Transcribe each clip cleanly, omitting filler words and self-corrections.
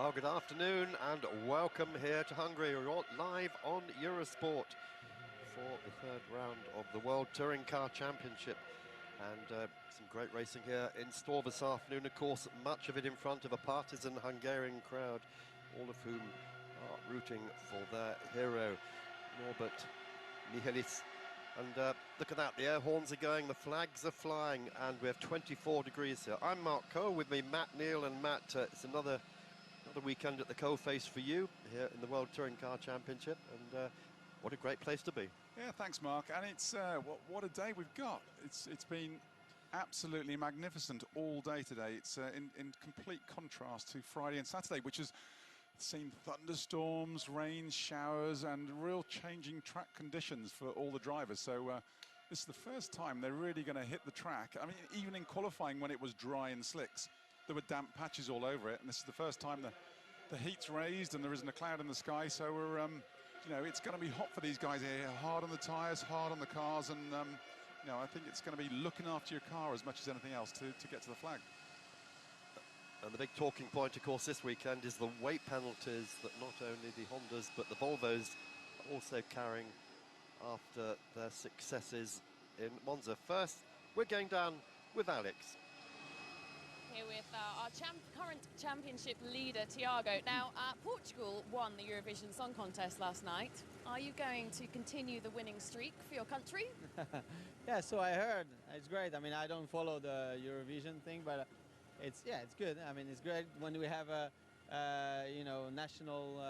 Well, good afternoon and welcome here to Hungary. We're live on Eurosport for the third round of the World Touring Car Championship. And some great racing here in store this afternoon. Of course, much of it in front of a partisan Hungarian crowd, all of whom are rooting for their hero, Norbert Michelis. And look at that, the air horns are going, the flags are flying, and we have 24 degrees here. I'm Mark Coe, with me Matt Neal, and Matt, it's another weekend at the Coe-Face for you here in the World Touring Car Championship, and what a great place to be. Yeah, thanks, Mark. And it's what a day we've got. It's been absolutely magnificent all day today. It's in complete contrast to Friday and Saturday, which has seen thunderstorms, rain, showers, and real changing track conditions for all the drivers. So this is the first time they're really going to hit the track. I mean, even in qualifying when it was dry and slicks, there were damp patches all over it, and this is the first time the heat's raised and there isn't a cloud in the sky. So we're, you know, it's going to be hot for these guys here. Hard on the tyres, hard on the cars, and you know, I think it's going to be looking after your car as much as anything else to get to the flag. And the big talking point, of course, this weekend is the weight penalties that not only the Hondas but the Volvos are also carrying after their successes in Monza. First, we're going down with Alex. Here with our current championship leader, Tiago. Now, Portugal won the Eurovision Song Contest last night. Are you going to continue the winning streak for your country? Yeah, so I heard. It's great. I mean, I don't follow the Eurovision thing, but it's good. I mean, it's great when we have you know, national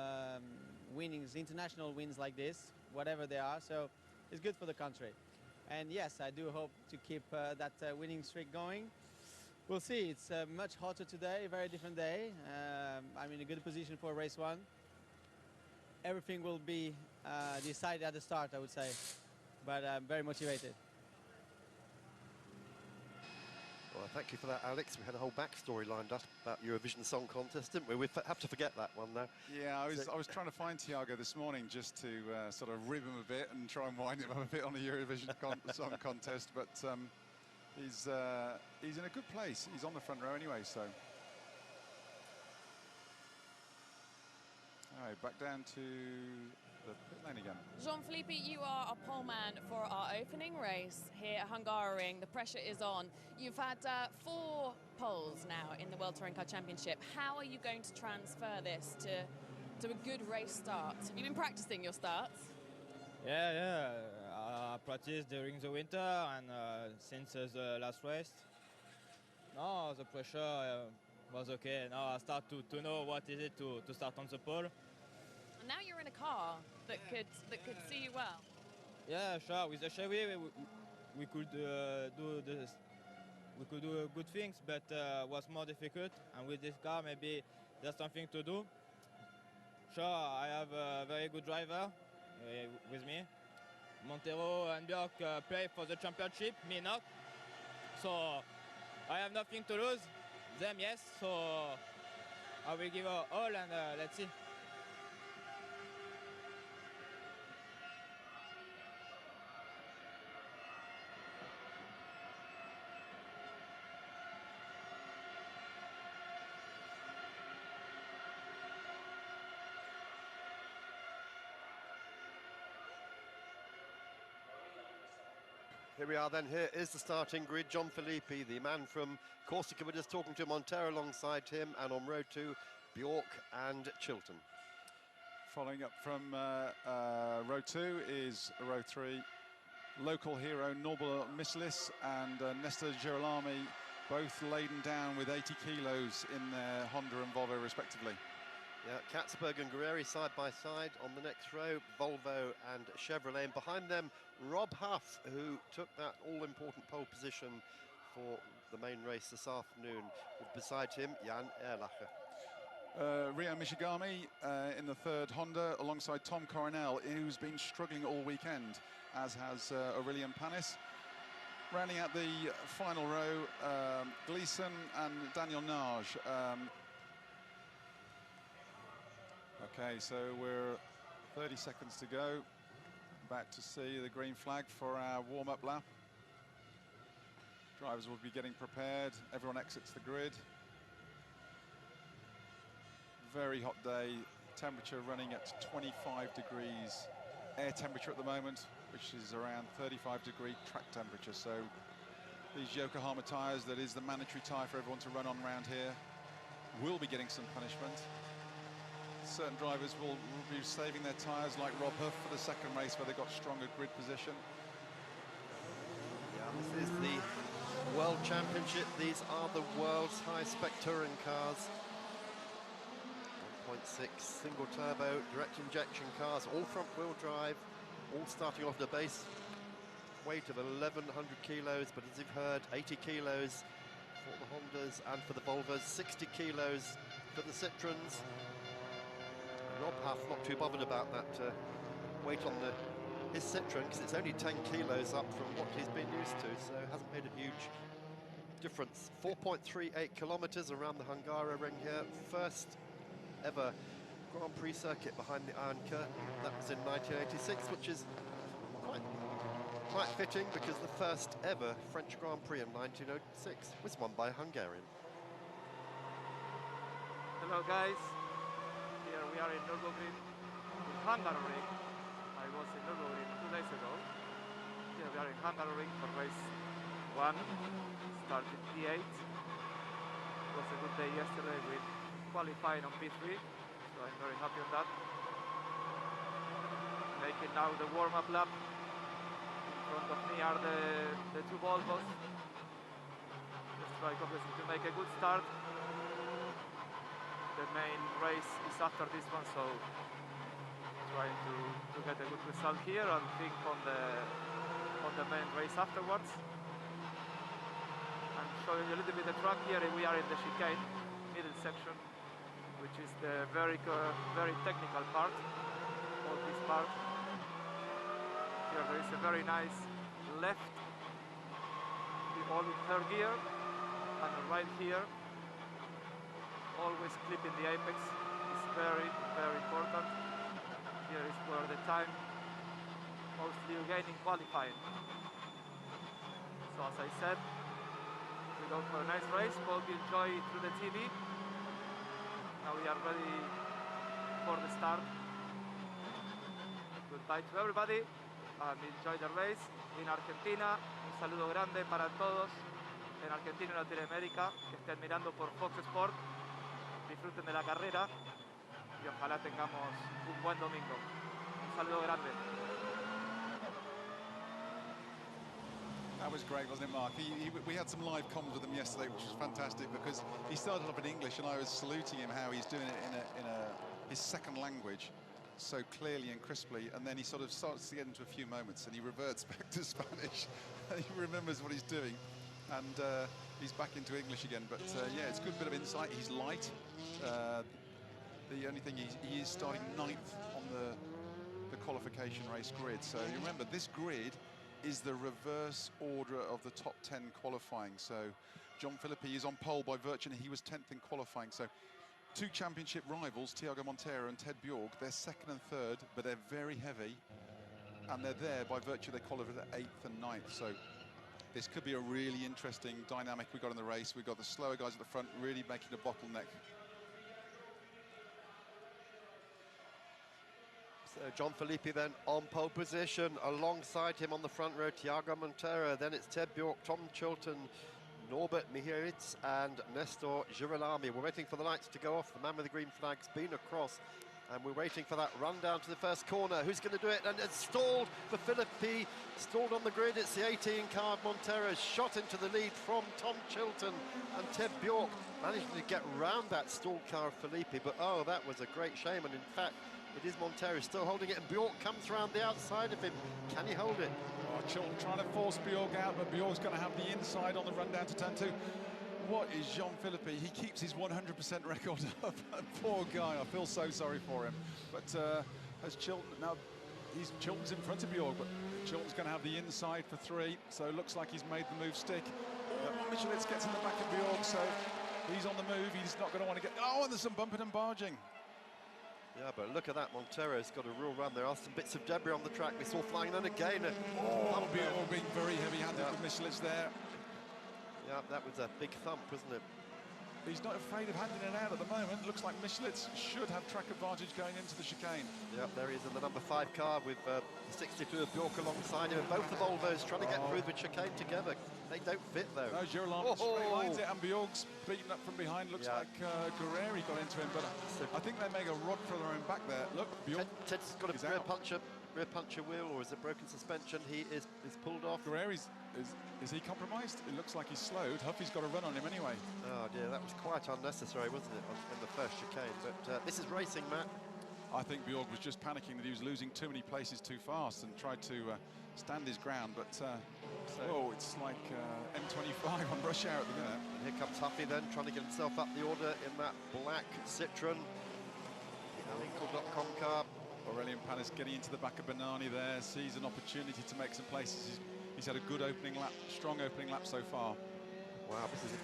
winnings, international wins like this, whatever they are. So it's good for the country. And yes, I do hope to keep that winning streak going. We'll see. It's much hotter today, a very different day. I'm in a good position for race one. Everything will be decided at the start, I would say, but I'm very motivated. Well, thank you for that, Alex. We had a whole backstory lined up about Eurovision Song Contest, didn't we? We have to forget that one now. Yeah, I was trying to find Tiago this morning just to sort of rib him a bit and try and wind him up a bit on the Eurovision Song Contest, but he's in a good place. He's on the front row anyway, so. All right, back down to the pit lane again. Jean-Philippe, you are a pole man for our opening race here at Hungaroring. The pressure is on. You've had 4 poles now in the World Touring Car Championship. How are you going to transfer this to a good race start? Have you been practicing your starts? Yeah. I practiced during the winter and since the last race. No, the pressure was okay. Now I start to know what is it to start on the pole. And now you're in a car that could see you well. Yeah, sure. With the Chevy, we could do good things, but was more difficult. And with this car, maybe there's something to do. Sure, I have a very good driver with me. Montero and Björk play for the championship, me not. So I have nothing to lose. Them, yes. So I will give all, and let's see. Here we are then, here is the starting grid. Jean-Philippe, the man from Corsica, we're just talking to Montero alongside him, and on row 2, Björk and Chilton. Following up from row 2 is row 3. Local hero Norbert Michelis and Nestor Girolami, both laden down with 80 kilos in their Honda and Volvo respectively. Yeah, Katzberg and Guerrieri side by side on the next row, Volvo and Chevrolet. And behind them, Rob Huff, who took that all-important pole position for the main race this afternoon. With beside him, Jan Erlacher. Rio Michigami in the third Honda alongside Tom Coronel, who's been struggling all weekend, as has Aurelian Panis. Rounding out the final row, Gleason and Daniel Nage. Okay, so we're 30 seconds to go. About to see the green flag for our warm-up lap. Drivers will be getting prepared. Everyone exits the grid. very hot day. Temperature running at 25 degrees air temperature at the moment, which is around 35-degree track temperature. So these Yokohama tyres, that is the mandatory tyre for everyone to run on around here, will be getting some punishment. Certain drivers will be saving their tyres, like Rob Huff for the second race where they got stronger grid position. Yeah, this is the World Championship. These are the world's high-spec touring cars. 1.6 single turbo direct injection cars, all front-wheel drive, all starting off the base weight of 1,100 kilos, but as you've heard, 80 kilos for the Hondas and for the Volvos, 60 kilos for the Citroens. Rob Huff not too bothered about that weight on his Citroen, because it's only 10 kilos up from what he's been used to, so it hasn't made a huge difference. 4.38 kilometers around the Hungary ring here, first ever Grand Prix circuit behind the Iron Curtain. That was in 1986, which is quite fitting, because the first ever French Grand Prix in 1906 was won by a Hungarian. Hello guys, here we are in Nürburgring, in Hungary. I was in Nürburgring 2 days ago. Here we are in Hungary for race 1, started P8. It was a good day yesterday with qualifying on P3, so I'm very happy on that. Making now the warm-up lap. In front of me are the two Volvos. Just try obviously to make a good start. The main race is after this one, so trying to get a good result here and think on the main race afterwards. I'm showing you a little bit the track here. We are in the chicane, middle section, which is the very technical part of this part. Here there is a very nice left, all in third gear, and right here, always clipping the apex is very important. Here is where the time mostly you gain in qualifying. So as I said, we go for a nice race, hope you enjoy it through the TV. Now we are ready for the start. Goodbye to everybody and enjoy the race in Argentina. Un saludo grande para todos en Argentina y Latinoamérica que estén mirando por Fox Sport. Disfruten de la carrera y ojalá tengamos un buen domingo. Un saludo grande. That was great, wasn't it, Mark? We had some live comms with him yesterday, which was fantastic, because he started off in English and I was saluting him how he's doing it in his second language so clearly and crisply, and then he sort of starts to get into a few moments and he reverts back to Spanish and he remembers what he's doing, and he's back into English again. But yeah, it's a good bit of insight. He's light. The only thing, he is starting 9th on the qualification race grid. So you remember, this grid is the reverse order of the top 10 qualifying. So John Philippi is on pole by virtue, and he was 10th in qualifying. So two championship rivals, Tiago Monteiro and Ted Bjork, they're 2nd and 3rd, but they're very heavy, and they're there by virtue they qualified at 8th and 9th. So this could be a really interesting dynamic we got in the race. We've got the slower guys at the front really making a bottleneck. So John Philippi then on pole position, alongside him on the front row, Tiago Monteiro. Then it's Ted Bjork, Tom Chilton, Norbert Mihairitz and Nestor Girolami. We're waiting for the lights to go off. The man with the green flag's been across, and we're waiting for that run down to the first corner. Who's going to do it? And it's stalled for Philippi, stalled on the grid. It's the 18 car, Monteiro, shot into the lead from Tom Chilton, and Ted Bjork managing to get round that stalled car of Philippi. But oh, that was a great shame, and in fact, it is Monteiro still holding it, and Bjork comes round the outside of him. Can he hold it? Oh, Chilton trying to force Bjork out, but Bjork's going to have the inside on the run down to turn 2. What is Jean Philippi? He keeps his 100% record up. Poor guy, I feel so sorry for him. But as Chilton, now Chilton's in front of Bjork, but Chilton's going to have the inside for 3, so it looks like he's made the move stick. Michelitz gets in the back of Bjork, so he's on the move. He's not going to want to get... Oh, and there's some bumping and barging. Yeah, but look at that, Monteiro's got a real run. There are some bits of debris on the track. We saw flying then again. Bjork being very heavy-handed with Michelitz there. Yeah, that was a big thump, wasn't it? he's not afraid of handing it out at the moment. Looks like Michelitz should have track advantage going into the chicane. Yep, there he is in the number 5 car with the 62 of Bjork alongside him, and both the Volvos trying to get through the chicane together. They don't fit though. No, Girolamo straight lines it, and Bjork's beaten up from behind. Looks like Guerreri got into him, but I think they make a rod for their own back there. Look, Bjork Ted's got a rear puncher wheel, or is it broken suspension? He is pulled off. Guerreri's is he compromised? It looks like he's slowed. Huffy's got a run on him anyway. Oh dear, that was quite unnecessary, wasn't it, in the first chicane? But this is racing, Matt. I think Bjork was just panicking that he was losing too many places too fast and tried to stand his ground, but it's like M25 on rush hour at the minute. And here comes Huffy then, trying to get himself up the order in that black Citroen. Ankle.com car. Aurelian Panis getting into the back of Bernani there, sees an opportunity to make some places. He's had a good opening lap, strong opening lap so far. Wow, this is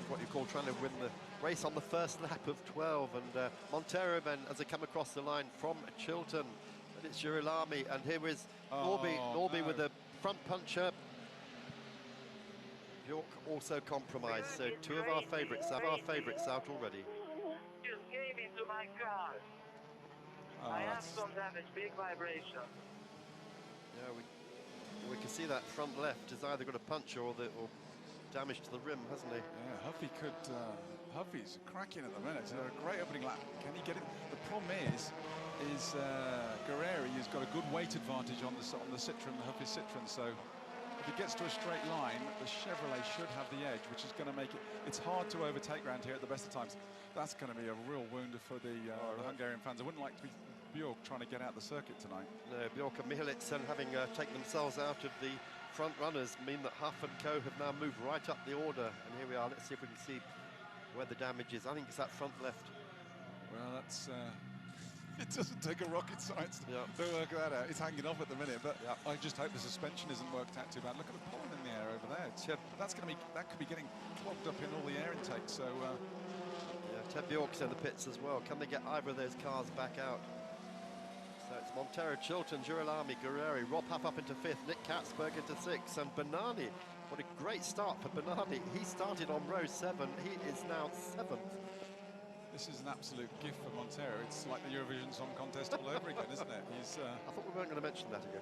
what you call trying to win the race on the first lap of 12. And Montero then, as they come across the line from Chilton, and it's Girolamo, and here is Norby with a front puncher. Bjork also compromised, so two of our favourites out already. Just came into my car. I have some damage, big vibration. Yeah, we can see that front left has either got a puncture or damage to the rim, hasn't he? Yeah, Huffy's cracking at the minute. It's a great opening lap. Can he get it? The problem is Guerreri has got a good weight advantage on the Citroen, the Huffy Citroen. So if he gets to a straight line, the Chevrolet should have the edge, which is going to make it. It's hard to overtake around here at the best of times. That's going to be a real wounder for the Hungarian fans. I wouldn't like to be Bjork trying to get out the circuit tonight. No, Bjork and Michelitz, having taken themselves out of the front runners, mean that Huff and Co have now moved right up the order. And here we are. Let's see if we can see where the damage is. I think it's that front left. Well, that's it doesn't take a rocket science to work that out. It's hanging off at the minute, but I just hope the suspension isn't worked out too bad. Look at the pollen in the air over there. That could be getting clogged up in all the air intake. So Ted Bjork's in the pits as well. Can they get either of those cars back out? So it's Montero, Chilton, Girolamo, Guerreri, Rob Huff up into 5th, Nick Katzberg into 6th, and Bernani. What a great start for Bernani. He started on row 7. He is now 7th. This is an absolute gift for Montero. It's like the Eurovision Song Contest all over again, isn't it? I thought we weren't going to mention that again.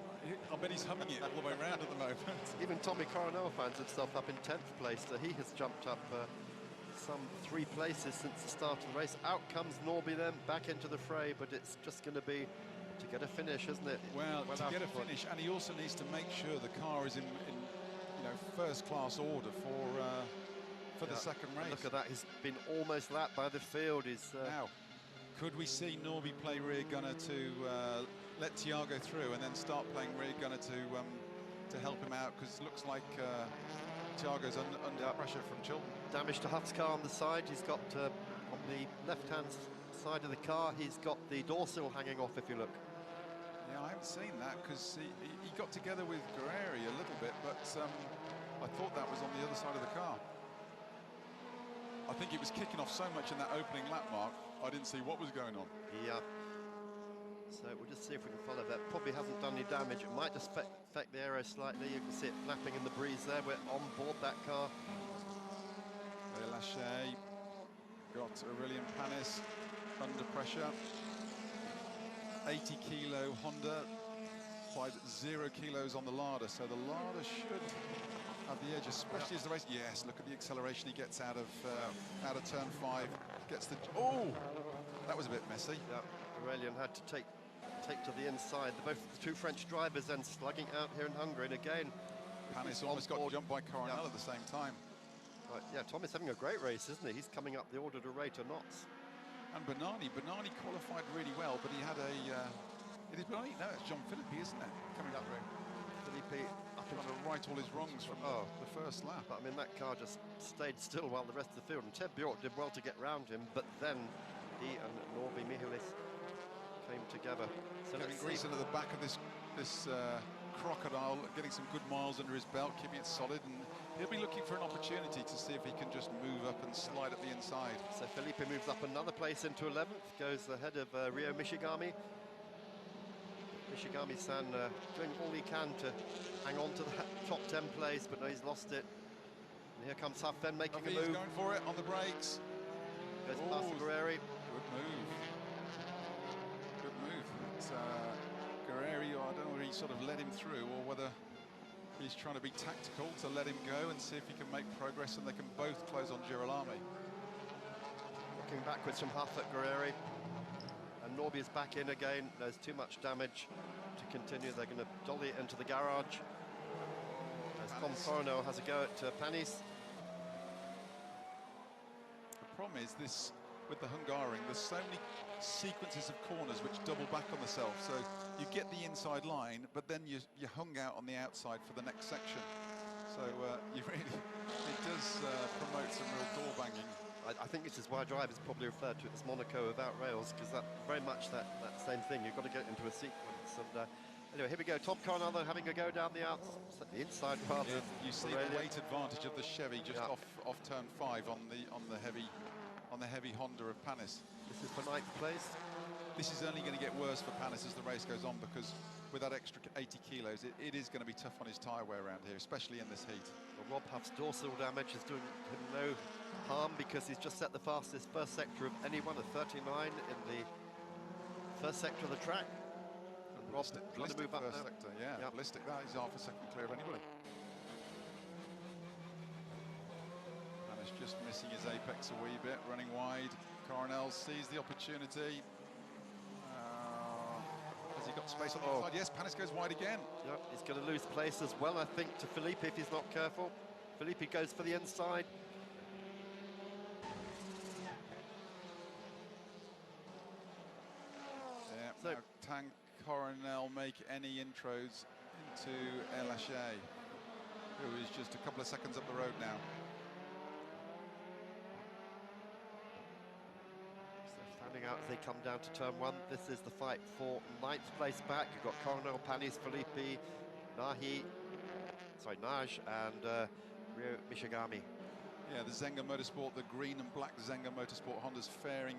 I bet he's humming it all the way around at the moment. Even Tommy Coronel finds himself up in 10th place, so he has jumped up some 3 places since the start of the race. Out comes Norby then, back into the fray, but it's just going to be to get a finish, isn't it? Well, to get a finish, and he also needs to make sure the car is in first-class order for the second race. Look at that, he's been almost lapped by the field. Now, could we see Norby play rear gunner to let Thiago through and then start playing rear gunner to help him out? Because it looks like Thiago's under pressure from Chilton. Damage to Huff's car on the side. He's got, on the left-hand side of the car, he's got the door sill hanging off, if you look. Yeah, I haven't seen that because he got together with Guerreri a little bit, but I thought that was on the other side of the car. I think it was kicking off so much in that opening lap, Mark, I didn't see what was going on. Yeah. So we'll just see if we can follow that. Probably hasn't done any damage. It might just affect the aero slightly. You can see it flapping in the breeze there. We're on board that car. Lachey got Aurelian Panis under pressure. 80 kilo Honda, 0 kilos on the Lada, so the Lada should have the edge, especially as the race. Yes, look at the acceleration he gets out of turn 5. Gets the that was a bit messy. Yeah, Aurelian had to take to the inside. Both the 2 French drivers then slugging out here in Hungary, and again, Panis almost got jumped by Coronel at the same time. Right, yeah, Thomas having a great race, isn't he? He's coming up the order to rate or knots. And Bernani qualified really well, but he had a. It is Bernani? No, it's John Philippi, isn't it? Coming up there. Philippi up trying to right all his wrongs from the first lap. But I mean, that car just stayed still while the rest of the field. And Ted Bjork did well to get round him, but then he and Norby Michelis came together. So getting grease into the back of this crocodile, getting some good miles under his belt, keeping it solid, and he'll be looking for an opportunity to see if he can just move up and slide up the inside. So Felipe moves up another place into 11th, goes ahead of Ryo Michigami. Michigami-san doing all he can to hang on to that top 10 place, but no, he's lost it. And here comes Huff then making a move. He's going for it on the brakes. Goes past Guerrieri. Good move. Good move. Guerrieri, I don't know whether he sort of led him through or whether he's trying to be tactical to let him go and see if he can make progress and they can both close on Girolami. Looking backwards from Huff at Guerrieri. And Norby is back in again. There's too much damage to continue. They're going to dolly it into the garage. As Tom Coronel has a go at Panis. The problem is this, with the Hungaroring, there's so many sequences of corners which double back on themselves. So you get the inside line, but then you're hung out on the outside for the next section. So it does promote some real door banging. I think this is why drivers probably referred to it as Monaco without rails, because that very much that same thing. You've got to get into a sequence. And anyway, here we go. Tom Coronel having a go down the outside, the inside rather. Yeah, you see the weight advantage of the Chevy just off turn 5 on the heavy Honda of Panis. This is for 9th place. This is only going to get worse for Panis as the race goes on, because with that extra 80 kilos, it is going to be tough on his tyre wear around here, especially in this heat. Well, Rob Huff's dorsal damage is doing him no harm because he's just set the fastest first sector of anyone, a 39 in the first sector of the track. And Rob's trying to move up first now. sector, yeah, ballistic. That is half a second clear of anybody. Panis just missing his apex a wee bit, running wide. Coronel sees the opportunity. Has he got space on the outside? Yes, Panis goes wide again. Yep, he's going to lose place as well, I think, to Felipe if he's not careful. Felipe goes for the inside. Yeah, So, now can Coronel make any intros into El Haché, who is just a couple of seconds up the road now? Standing out as they come down to turn 1. This is the fight for 9th place back. You've got Coronel, Panis, Felipe, Naj, and Ryo Mishigami. Yeah, the Zenga Motorsport, the green and black Zenga Motorsport Honda's faring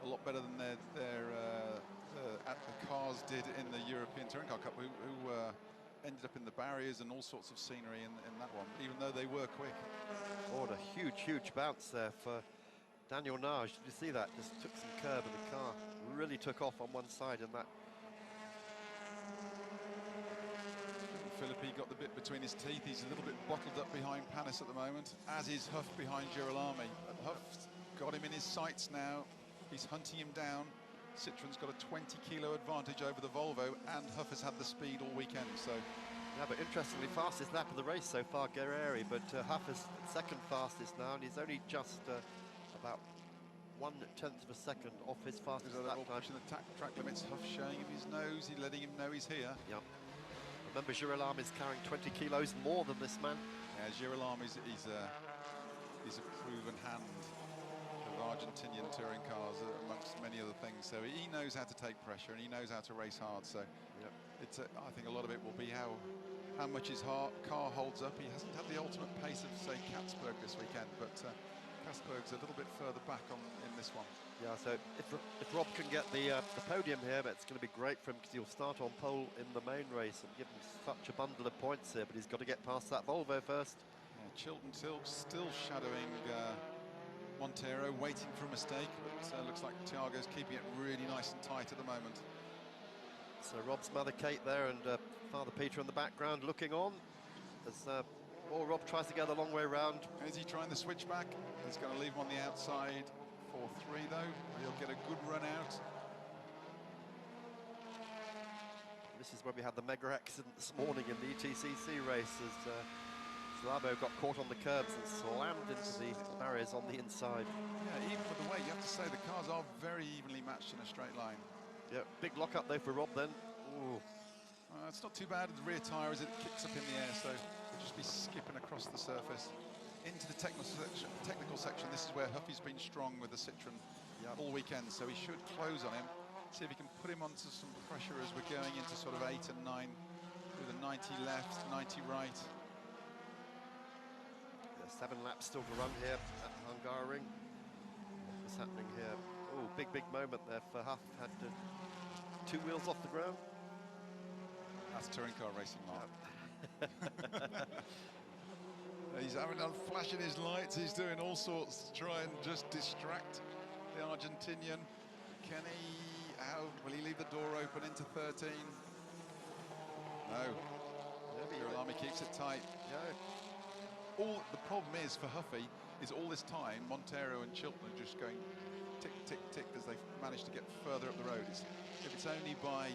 a lot better than the cars did in the European Touring Car Cup, who ended up in the barriers and all sorts of scenery in that one, even though they were quick. Oh, and a huge bounce there for Daniel Naj. Did you see that? Just took some curb and the car really took off on one side in that. Philippi got the bit between his teeth. He's a little bit bottled up behind Panis at the moment, as is Huff behind Girolami. Huff's got him in his sights now. He's hunting him down. Citroen's got a 20-kilo advantage over the Volvo, and Huff has had the speed all weekend. So, yeah, but interestingly, fastest lap of the race so far, Guerrieri, but Huff is second fastest now, and he's only just about 1/10 of a second off his fastest lap time. Pushing the track limits. Huff showing him his nose. He's letting him know he's here. Yep. Remember, Girolami is carrying 20 kilos more than this man. Yeah, Girolami is a proven hand of Argentinian touring cars, amongst many other things. So he knows how to take pressure and he knows how to race hard. So yep. I think a lot of it will be how much his car holds up. He hasn't had the ultimate pace of, say, Katzberg this weekend, but Katzberg's a little bit further back in this one. Yeah, so if Rob can get the podium here, it's going to be great for him because he'll start on pole in the main race and give him such a bundle of points here, but he's got to get past that Volvo first. Yeah, Chilton still shadowing Montero, waiting for a mistake, but looks like Thiago's keeping it really nice and tight at the moment. So Rob's mother Kate there and Father Peter in the background looking on as Rob tries to go the long way round. Is he trying the switchback? He's going to leave him on the outside. 4-3 though, he'll get a good run out. This is where we had the mega accident this morning in the ETCC race as Slavo got caught on the curbs and slammed into the barriers on the inside. Yeah, even with the weight, you have to say the cars are very evenly matched in a straight line. Yeah, big lock-up though for Rob then. Ooh. It's not too bad with the rear tyre as it kicks up in the air, so he'll just be skipping across the surface. Into the technical section, this is where Huffy's been strong with the Citroen all weekend, so he should close on him, see if he can put him onto some pressure as we're going into sort of 8 and 9 with a 90 left, 90 right. There's 7 laps still to run here at Hungaroring. What's happening here? Oh, big moment there for Huff. Had 2 wheels off the ground. That's touring car racing, Mark. He's having a flash in his lights. He's doing all sorts to try and just distract the Argentinian. Can he, will he leave the door open into 13? No. Girolami keeps it tight. Yeah. The problem is for Huffy is all this time Montero and Chilton are just going tick, tick, tick as they manage to get further up the road. If it's only by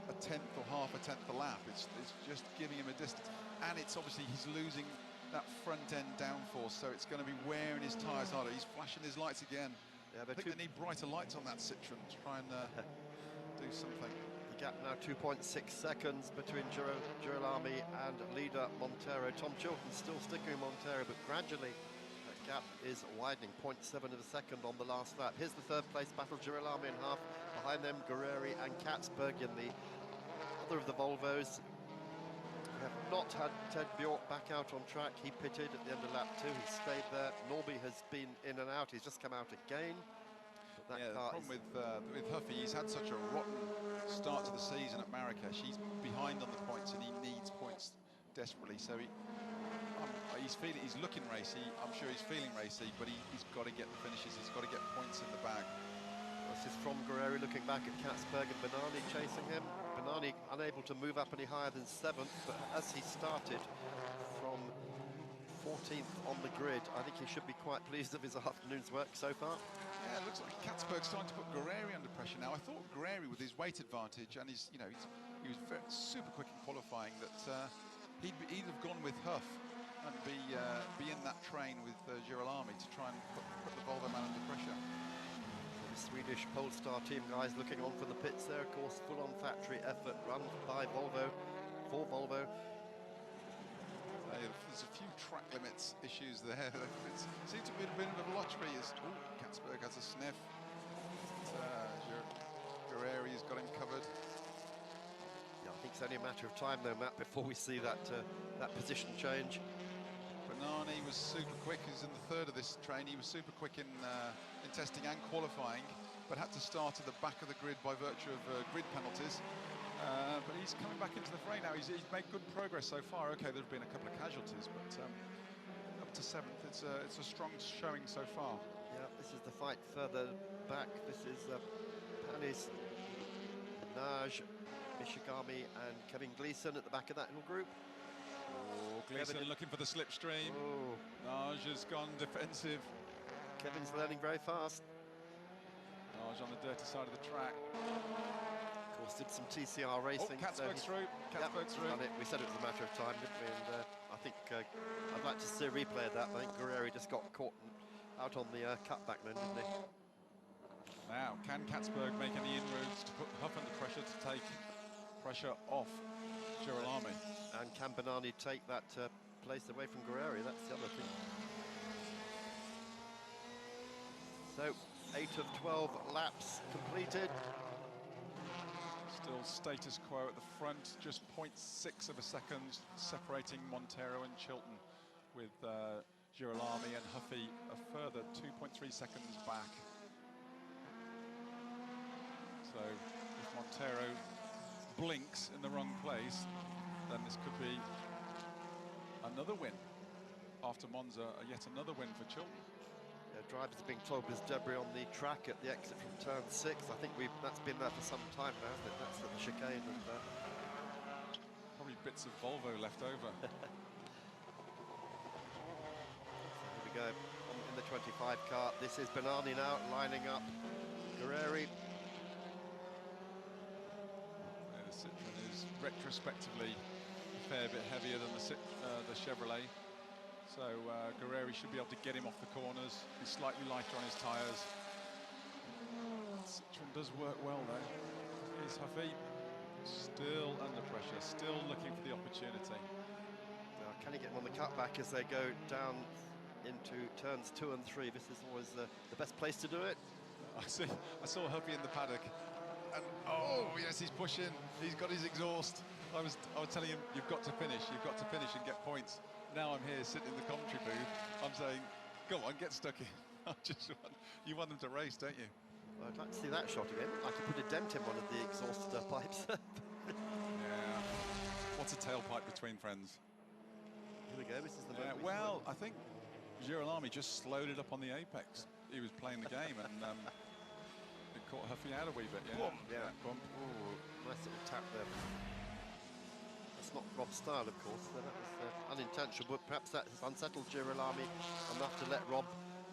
a tenth or half a tenth a lap, it's just giving him a distance. And it's obviously he's losing that front end downforce, so it's going to be wearing his tyres harder. He's flashing his lights again. Yeah, I think they need brighter lights on that Citroen to try and do something. The gap now 2.6 seconds between Girolami and leader Montero. Tom Chilton still sticking with Montero, but gradually that gap is widening, 0.7 of a second on the last lap. Here's the third place battle, Girolami in half. Behind them, Guerrieri and Katzberg in the other of the Volvos. We have not had Ted Bjork back out on track. He pitted at the end of lap 2. He stayed there. Norby has been in and out. He's just come out again. But that car the problem with Huffy, he's had such a rotten start to the season at Marrakesh. He's behind on the points and he needs points desperately. So he's looking racy. I'm sure he's feeling racy, but he's got to get the finishes. He's got to get points in the bag. This is from Guerrieri looking back at Katzberg and Benani chasing him. Benani unable to move up any higher than 7th, but as he started from 14th on the grid, I think he should be quite pleased of his afternoon's work so far. Yeah, it looks like Katzberg's starting to put Guerrieri under pressure now. I thought Guerrieri, with his weight advantage and he was super quick in qualifying, that he'd have gone with Huff and be in that train with Girolami to try and put the Volvo man under pressure. Swedish Polestar team guys looking on for the pits there, of course, full-on factory effort run by Volvo, for Volvo. There's a few track limits issues there. It seems to be a bit of a lottery. Katzberg has a sniff. Guerrieri's got him covered. Yeah, I think it's only a matter of time though, Matt, before we see that position change. Benani was super quick. He's in the third of this train. He was super quick in testing and qualifying, but had to start at the back of the grid by virtue of grid penalties. But he's coming back into the fray now. He's made good progress so far. Okay, there have been a couple of casualties, but up to 7th, it's a strong showing so far. Yeah, this is the fight further back. This is Panis, Naj, Mishigami and Kevin Gleeson at the back of that little group. Oh, Gleeson looking for the slipstream. Oh. Naj has gone defensive. Kevin's learning very fast. Naj on the dirty side of the track. Of course, did some TCR racing. Oh, Katzberg's through. Katzberg's through. We said it was a matter of time, didn't we? And I think I'd like to see a replay of that. I think Guerrieri just got caught out on the cutback then, didn't he? Now, can Katzberg make any inroads to put Huff under pressure to take pressure off Girolami? And can Benani take that place away from Guerrieri? That's the other thing. So, 8 of 12 laps completed. Still status quo at the front, just 0.6 of a second separating Montero and Chilton, with Girolami and Huffy a further 2.3 seconds back. So if Montero blinks in the wrong place, then this could be another win. After Monza, yet another win for Chilton. Drivers are being told there's debris on the track at the exit from turn 6. I think that's been there for some time now, hasn't it? That's at the chicane. And, probably bits of Volvo left over. So here we go in the 25 car. This is Benani now lining up Guerrieri. The Citroen is retrospectively a fair bit heavier than the Chevrolet. So Guerrieri should be able to get him off the corners. He's slightly lighter on his tyres. Citroen does work well though. Here's Huffy, still under pressure, still looking for the opportunity. Now, can he get him on the cutback as they go down into turns 2 and 3? This is always the best place to do it. I saw Huffy in the paddock, and oh yes, he's pushing. He's got his exhaust. I was telling him, you've got to finish and get points. Now I'm here sitting in the commentary booth, I'm saying, go on, get stuck in. You want them to race, don't you? Well, I'd like to see that shot again. Like he put a dent in one of the exhaust pipes. Yeah. What's a tailpipe between friends? Here we go, this is the well, I think Girolami just slowed it up on the apex. he was playing the game, and it caught Huffy out a wee bit. Yeah, Yeah. Bump. Ooh, nice little tap there. That's not Rob's style, of course. So that was unintentional, but perhaps that has unsettled Girolami enough to let Rob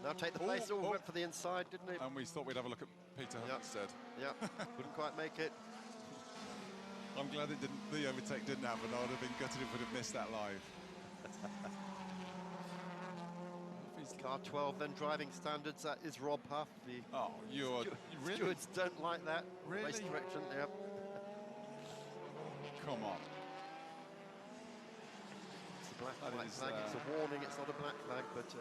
now take the place. Oh, went for the inside, didn't he? And we thought we'd have a look at Peter Huff instead. Yeah, couldn't quite make it. I'm glad it didn't. The overtake didn't happen. I would have been gutted if we'd have missed that live. Car 12, then driving standards. That is Rob Huff. The really? Stewards don't like that. Really? Race direction. Yep. Come on. It's a black flag. It's a warning. It's not a black flag, but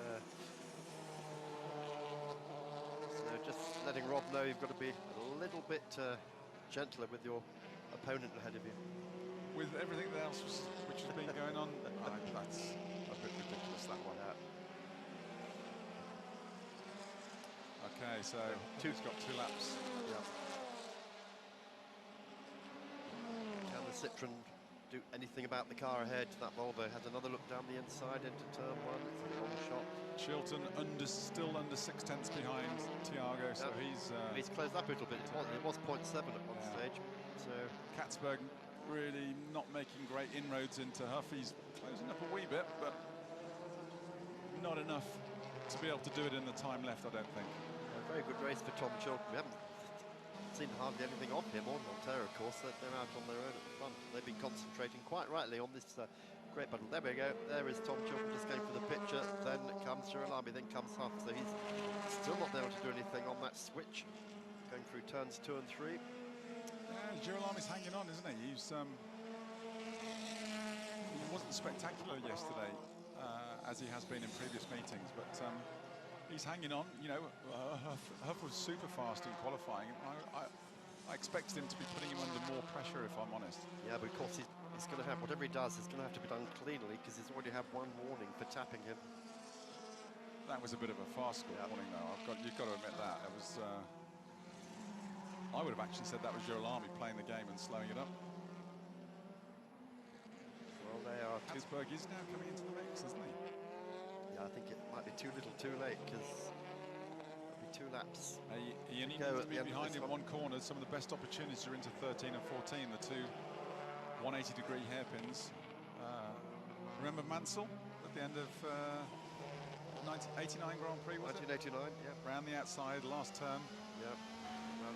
so just letting Rob know you've got to be a little bit gentler with your opponent ahead of you. With everything else which has been going on, that's a bit ridiculous, that one. Okay, so he's got 2 laps. Yeah. Can the Citroen do anything about the car ahead? That Volvo has another look down the inside into turn 1. It's a long shot. Chilton still under 6/10 behind Thiago, so he's closed up a little bit. It was 0.7 at one stage. So Katzberg really not making great inroads into Huff. He's closing up a wee bit, but not enough to be able to do it in the time left, I don't think. A very good race for Tom Chilton. We haven't seen hardly anything of him or Montero, of course. They're out on their own at the front. They've been concentrating quite rightly on this great battle. There we go. There is Tom Chilton just going for the picture. Then comes Girolami, then comes Huff. So he's still not able to do anything on that switch, going through turns 2 and 3. Yeah, Girolami's hanging on, isn't he? He wasn't spectacular yesterday, as he has been in previous meetings, but he's hanging on. You know, Huff was super fast in qualifying. I expected him to be putting him under more pressure, if I'm honest. Yeah, but of course he's going to have, whatever he does, it's going to have to be done cleanly, because he's already had 1 warning for tapping him. That was a bit of a fast score warning, though. You've got to admit that. It was. I would have actually said that was Girolami playing the game and slowing it up. Well, they are. Katzberg is now coming into the mix, isn't he? Yeah, I think it might be too little too late, because it'll be 2 laps. He only needs to be behind in 1 corner. Some of the best opportunities are into 13 and 14, the 2 180-degree hairpins. Remember Mansell at the end of 1989 Grand Prix, was 1989, yeah. Round the outside, last turn. Yeah.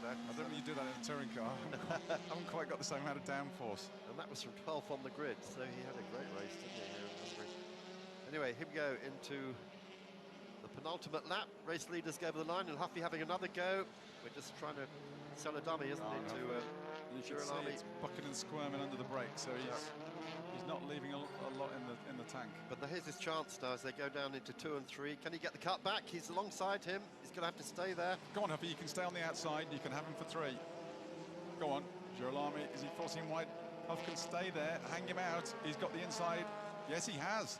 I don't think you do that in a touring car. I haven't quite got the same amount of downforce. And that was from 12th on the grid, so he had a great race, didn't he, here in Hungary. Anyway, here we go into the penultimate lap. Race leaders go over the line, and Huffy having another go. We're just trying to sell a dummy, isn't it, to Girolami. It's bucking and squirming under the brake, so he's not leaving a lot in the tank. But here's his chance now as they go down into 2 and 3. Can he get the cut back? He's alongside him. He's going to have to stay there. Go on, Huffy, you can stay on the outside. You can have him for 3. Go on, Girolami, is he forcing him wide? Huff can stay there, hang him out. He's got the inside. Yes, he has.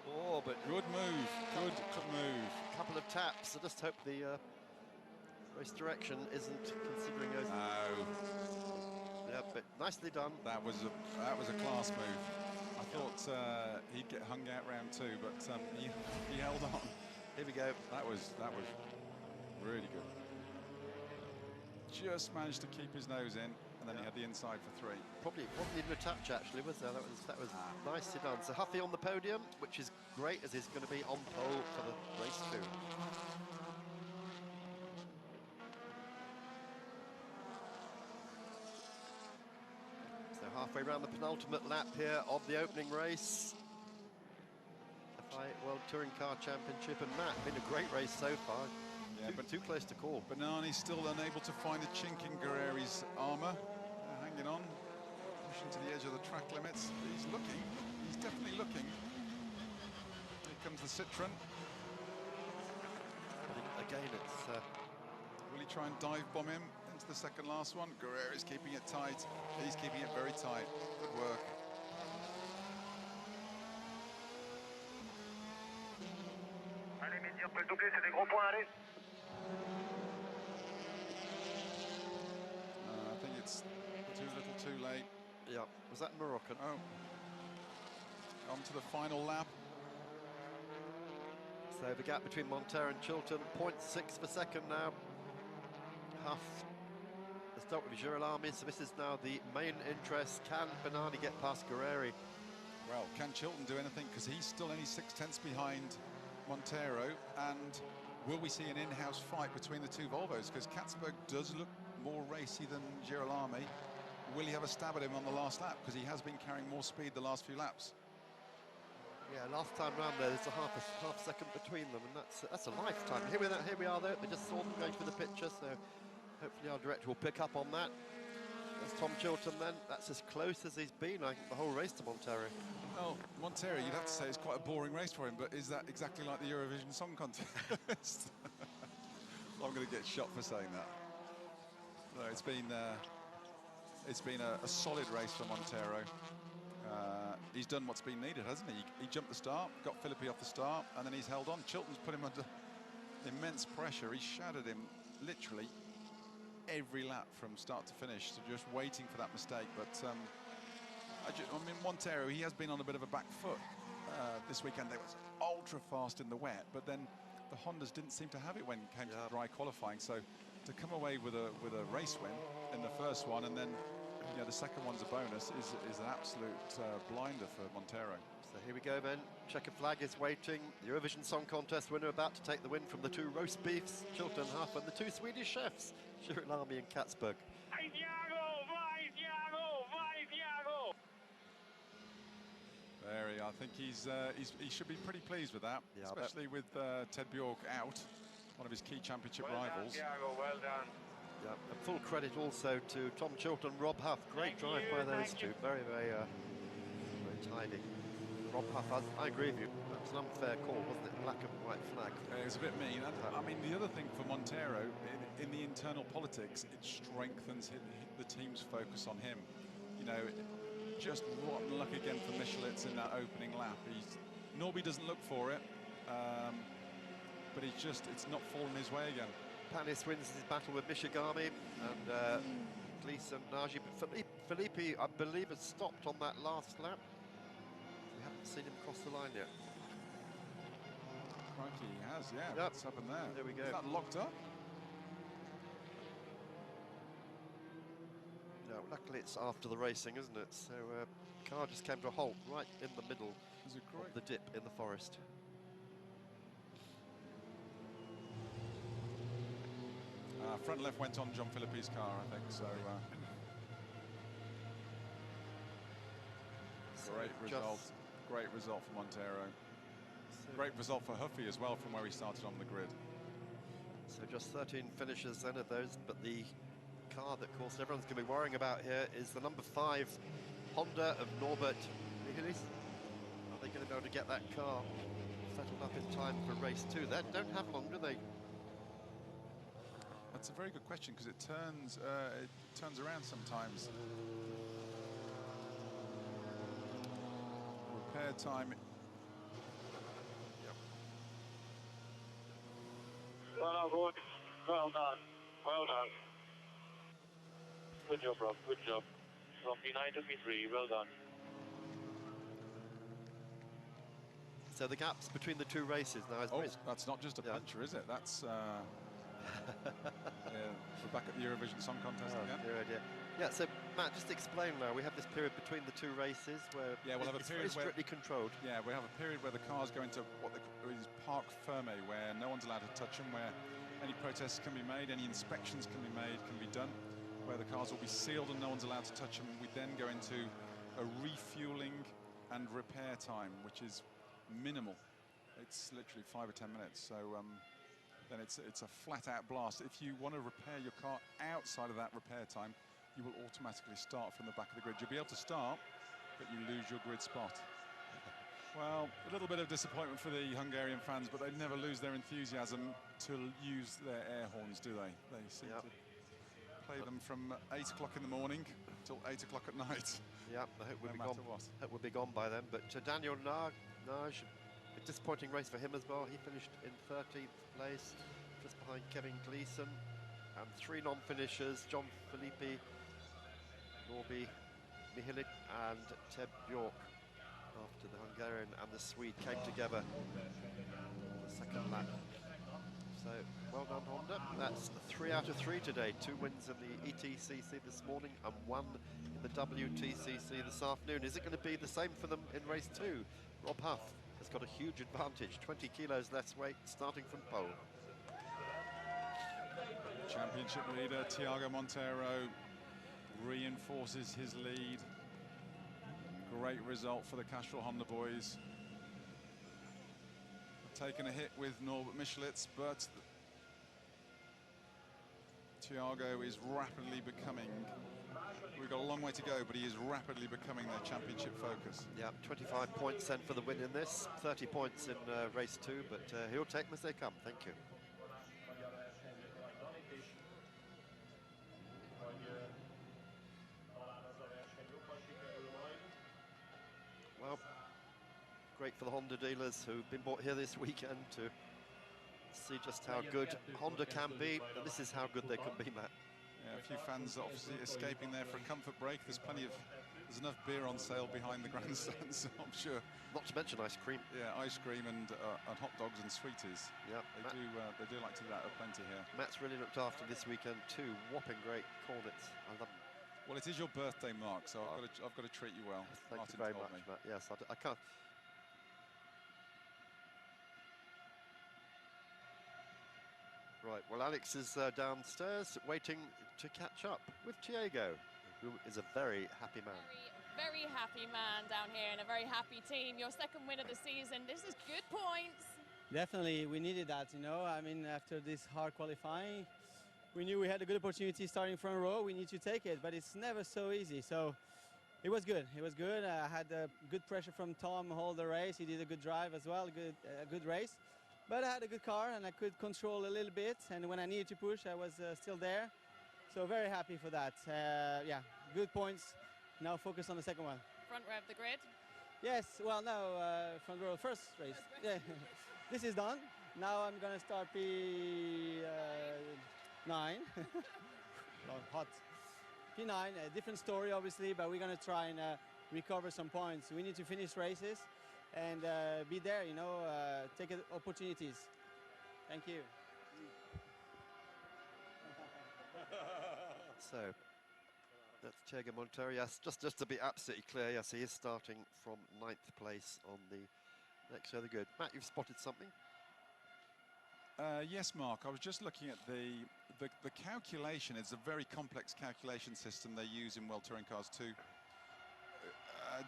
Oh, but good move, good move. Couple of taps. I just hope the race direction isn't considering those. No. Yeah, but nicely done. That was a class move. I thought he'd get hung out round 2, but he held on. Here we go. That was really good. Just managed to keep his nose in, and then he had the inside for 3. Probably wasn't even a touch, actually, was there? That was nicely done. So Huffy on the podium, which is great, as he's going to be on pole for the race 2. So halfway around the penultimate lap here of the opening race. FIA World Touring Car Championship, and Matt, been a great race so far. Yeah, but too close to call. Banani's still unable to find a chink in Guerreri's armour. Hanging on, pushing to the edge of the track limits. He's looking. He's definitely looking. Here comes the Citroen. But again, it's. Will he try and dive bomb him into the second last one? Guerreri's keeping it tight. He's keeping it very tight. Good work. Allez, messieurs, après le doublé, c'est des gros points, allez. I think it's too little, too late. Yeah, was that Moroccan? Oh. On to the final lap. So So the gap between Montero and Chilton, 0.6 per second now. Huff has dealt with Girolami, so this is now the main interest. Can Bernardi get past Guerreri? Well, can Chilton do anything? Because he's still only 6/10 behind Montero. And will we see an in-house fight between the two Volvos? Because Katzberg does look more racy than Girolami. Will he have a stab at him on the last lap? Because he has been carrying more speed the last few laps. Yeah, last time round there's a half second between them, and that's a lifetime. Here we are though. We just saw them going through the picture, so hopefully our director will pick up on that. That's Tom Chilton then. That's as close as he's been, I think, the whole race to Montero. Well, Montero, you'd have to say it's quite a boring race for him, but is that exactly like the Eurovision Song Contest? I'm going to get shot for saying that. No, it's been a solid race for Montero. He's done what's been needed, hasn't he? He jumped the start, got Philippi off the start, and then he's held on. Chilton's put him under immense pressure. He shattered him literally every lap from start to finish, so just waiting for that mistake. But I mean, Montero, he has been on a bit of a back foot this weekend. They was ultra fast in the wet, but then the Hondas didn't seem to have it when it came to dry qualifying. So to come away with a race win in the first one, and then the second one's a bonus, is an absolute blinder for Montero. So here we go then. Checkered flag is waiting. The Eurovision Song Contest winner about to take the win from the two roast beefs, Chilton Huff, and the two Swedish chefs, Girolami and Katzberg. I think he should be pretty pleased with that, especially with Ted Bjork out, one of his key championship rivals. Well done. Yeah, and full credit also to Tom Chilton, Rob Huff. Great drive by those two. Very, very tidy. Rob Huff, I agree with you. That was an unfair call, wasn't it? Black and white flag. It was a bit mean. And, I mean, the other thing for Montero, in the internal politics, it strengthens the team's focus on him. Just rotten luck again for Michelitz in that opening lap. Norby doesn't look for it, but it's not fallen his way again. Panis wins his battle with Mishigami, and Gleason, Nagy, but Filippi, I believe, has stopped on that last lap. We haven't seen him cross the line yet. Crikey, he has, yeah. Yep. What's happened there? There we go. Is that locked up? No, luckily it's after the racing, isn't it? So car just came to a halt right in the middle of the dip in the forest. Front left went on John Philippi's car, I think, so great result for Montero. Great result for Huffy as well, from where he started on the grid. So just 13 finishes then of those, but the car that, of course, everyone's going to be worrying about here is the number 5 Honda of Norbert Michelis. Are they going to be able to get that car settled up in time for race 2? They don't have long, do they? That's a very good question, because it turns around sometimes. Repair time. Well done. Well done. Well done. Good job, Rob. Good job. From P9 to P3, well done. So the gaps between the two races now is... Oh, that's not just a puncher, is it? That's... we're back at the Eurovision Song Contest again. Yeah, so Matt, just explain now. We have this period between the two races where we'll have a period very strictly controlled. Yeah, we have a period where the cars go into what is parc ferme, where no one's allowed to touch them, where any protests can be made, any inspections can be made, can be done, where the cars will be sealed and no one's allowed to touch them. We then go into a refueling and repair time, which is minimal. It's literally 5 or 10 minutes. So then it's a flat-out blast. If you want to repair your car outside of that repair time, you will automatically start from the back of the grid. You'll be able to start, but you lose your grid spot. Well, a little bit of disappointment for the Hungarian fans, but they never lose their enthusiasm to use their air horns, do they? They seem to play them from 8 o'clock in the morning till 8 o'clock at night. Yeah, I hope we'll be gone by then. But Daniel Naj, a disappointing race for him as well. He finished in 13th place, just behind Kevin Gleason. And 3 non-finishers, John Filippi, Norby Michelik and Ted Bjork, after the Hungarian and the Swede came together. The second lap. So, well done, Honda. That's 3 out of 3 today. 2 wins in the ETCC this morning and 1 in the WTCC this afternoon. Is it going to be the same for them in race 2? Rob Huff has got a huge advantage, 20 kilos less weight, starting from pole. Championship leader Thiago Monteiro reinforces his lead. Great result for the Castrol Honda boys. Taken a hit with Norbert Michelitz, but Thiago is rapidly becoming, we've got a long way to go, but he is rapidly becoming their championship focus. Yeah, 25 points then for the win in this, 30 points in race 2, but he'll take them as they come. Thank you. Well, great for the Honda dealers who've been bought here this weekend to see just how good Honda can be, and this is how good they can be, Matt. Yeah, a few fans obviously escaping there for a comfort break. There's enough beer on sale behind the grandstand, so I'm sure. Not to mention ice cream. Yeah, ice cream and hot dogs and sweeties. Yeah, they do like to do that plenty here. Matt's really looked after this weekend too. Whopping great cornets. I love them. Well, it is your birthday, Mark, so I've got to treat you well. Thank you very much, Matt. Yes, I can't. Right, well, Alex is downstairs waiting to catch up with Thiago, who is a very happy man. Very happy man down here and a very happy team. Your second win of the season. This is good points. Definitely, we needed that, you know. I mean, after this hard qualifying, we knew we had a good opportunity starting front row. We need to take it, but it's never so easy. So it was good. It was good. I had good pressure from Tom all the race. He did a good drive as well, a good race. But I had a good car and I could control a little bit. And when I needed to push, I was still there. So very happy for that. Yeah, good points. Now focus on the second one. Front row of the grid. Yes, well, no, front row, first race. Yeah, this is done. Now I'm going to start P9. Hot. P9, a different story, obviously, but we're going to try and recover some points. We need to finish races and be there, you know, take opportunities. Thank you. So, that's Thiago Monteiro. Yes, just to be absolutely clear, yes, he is starting from 9th place on the next show. Good. Matt, you've spotted something? Yes, Mark. I was just looking at the calculation. It's a very complex calculation system they use in World Touring Cars to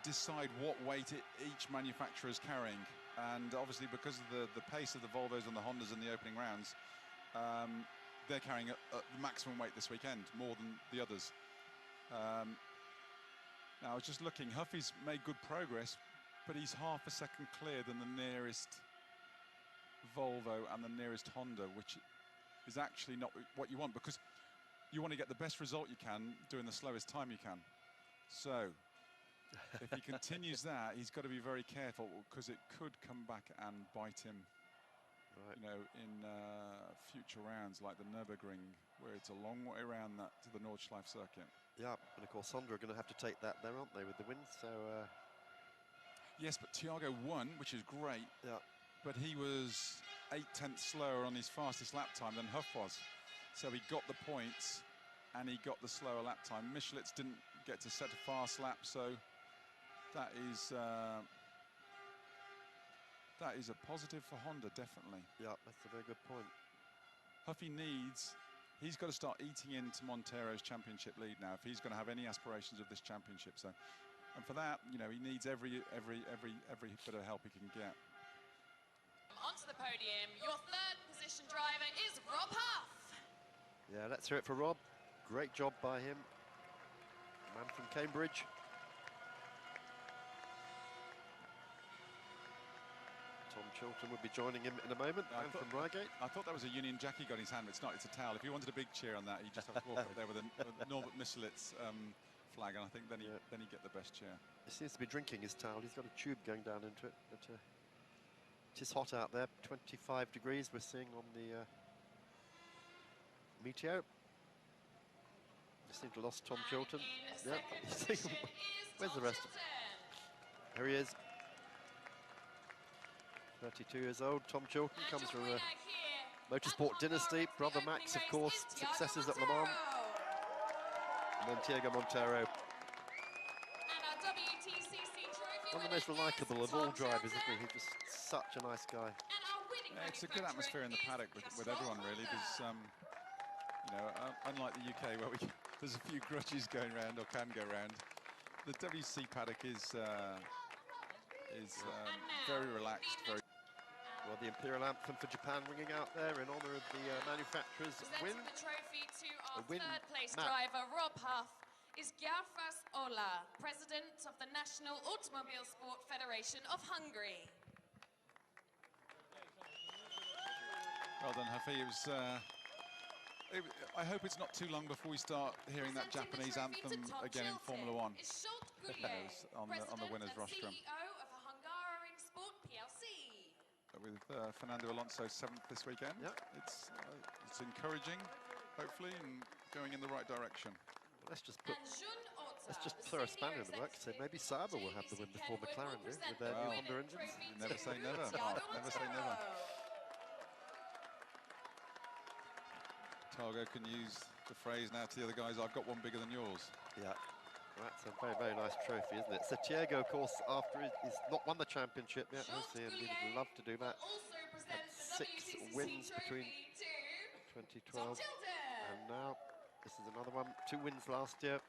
decide what weight each manufacturer is carrying. And obviously, because of the pace of the Volvos and the Hondas in the opening rounds, they're carrying the maximum weight this weekend, more than the others. Now, I was just looking. Huffy's made good progress, but he's half a second clear than the nearest Volvo and the nearest Honda, which is actually not what you want, because you want to get the best result you can doing the slowest time you can. So if he continues that, he's got to be very careful, because it could come back and bite him, right, you know, in future rounds like the Nürburgring, where it's a long way around that to the Nordschleife circuit. Yeah, and of course Honda are going to have to take that there, aren't they, with the win? So yes, but Thiago won, which is great. Yeah. But he was 0.8 slower on his fastest lap time than Huff was. So he got the points and he got the slower lap time. Michelitz didn't get to set a fast lap, so that is a positive for Honda, definitely. Yeah, that's a very good point. Huffy he's got to start eating into Monteiro's championship lead now if he's going to have any aspirations of this championship. So, and for that, you know, he needs every bit of help he can get. Onto the podium, your third position driver is Rob Huff. Yeah, let's hear it for Rob. Great job by him. Man from Cambridge. Tom Chilton will be joining him in a moment. Man from Reigate. I thought that was a Union Jack he got in his hand, but it's not, it's a towel. If he wanted a big cheer on that, he'd just have to walk up there with a Norbert Michelitz flag, and I think then he'd get the best cheer. He seems to be drinking his towel. He's got a tube going down into it. But, it is hot out there, 25 degrees we're seeing on the Meteo. We seem to have lost Tom Chilton. Yeah. Where's the rest? Here he is. 32 years old. Tom Chilton And comes your from a winner here motorsport at dynasty. Hungary Brother for the Max, of opening course, race is Thiago successes at Le Mans. Montero. And then Thiago Montero, And our WTCC trophy one of the winner most likable is of all Tom drivers, isn't Chilton. he? He's just such a nice guy. And our winning Yeah, it's a good atmosphere in the paddock with everyone, really, because you know, unlike the UK where there's a few grudges going around or can go around, the WC paddock is very relaxed. Very. Well, the Imperial Anthem for Japan ringing out there in honour of the manufacturer's win. Presenting the trophy to our win third place map. driver, Rob Huff, is Gyarfas Ola, President of the National Automobile Sport Federation of Hungary. Well done, Huffy. It was. I hope it's not too long before we start hearing that Presenting Japanese the trophy anthem to Tom again in Chilton Formula One. is Scholt on the winner's President rostrum. and CEO of Hungary Sport PLC. With Fernando Alonso 7th this weekend. Yep. It's encouraging, hopefully, and going in the right direction. Let's just throw a spanner in the works. So maybe Sauber will have the win before McLaren do with their new Honda engines. Never say never, Mark. Never say never. Targo can use the phrase now to the other guys, I've got one bigger than yours. Yeah, that's a very, very nice trophy, isn't it? So Thiago, of course, after he's not won the championship yet, has he? And he would love to do that. Had 6 wins between 2012 and now. This is another one. 2 wins last year.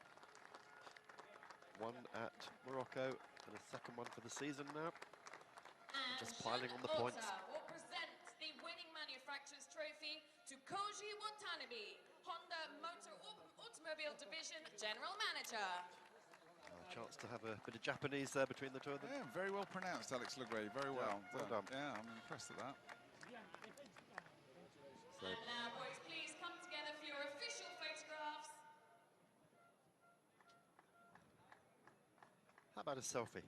1 at Morocco and a second one for the season now. Just piling on the points. Will present the winning manufacturer's trophy to Koji Watanabe, Honda Automobile Division General Manager. A chance to have a bit of Japanese there between the two of them. Yeah, very well pronounced, Alex Legray. Very well. Well done. Yeah, I'm impressed at that. So, And now, boys, please come together for your official photographs. how about a selfie?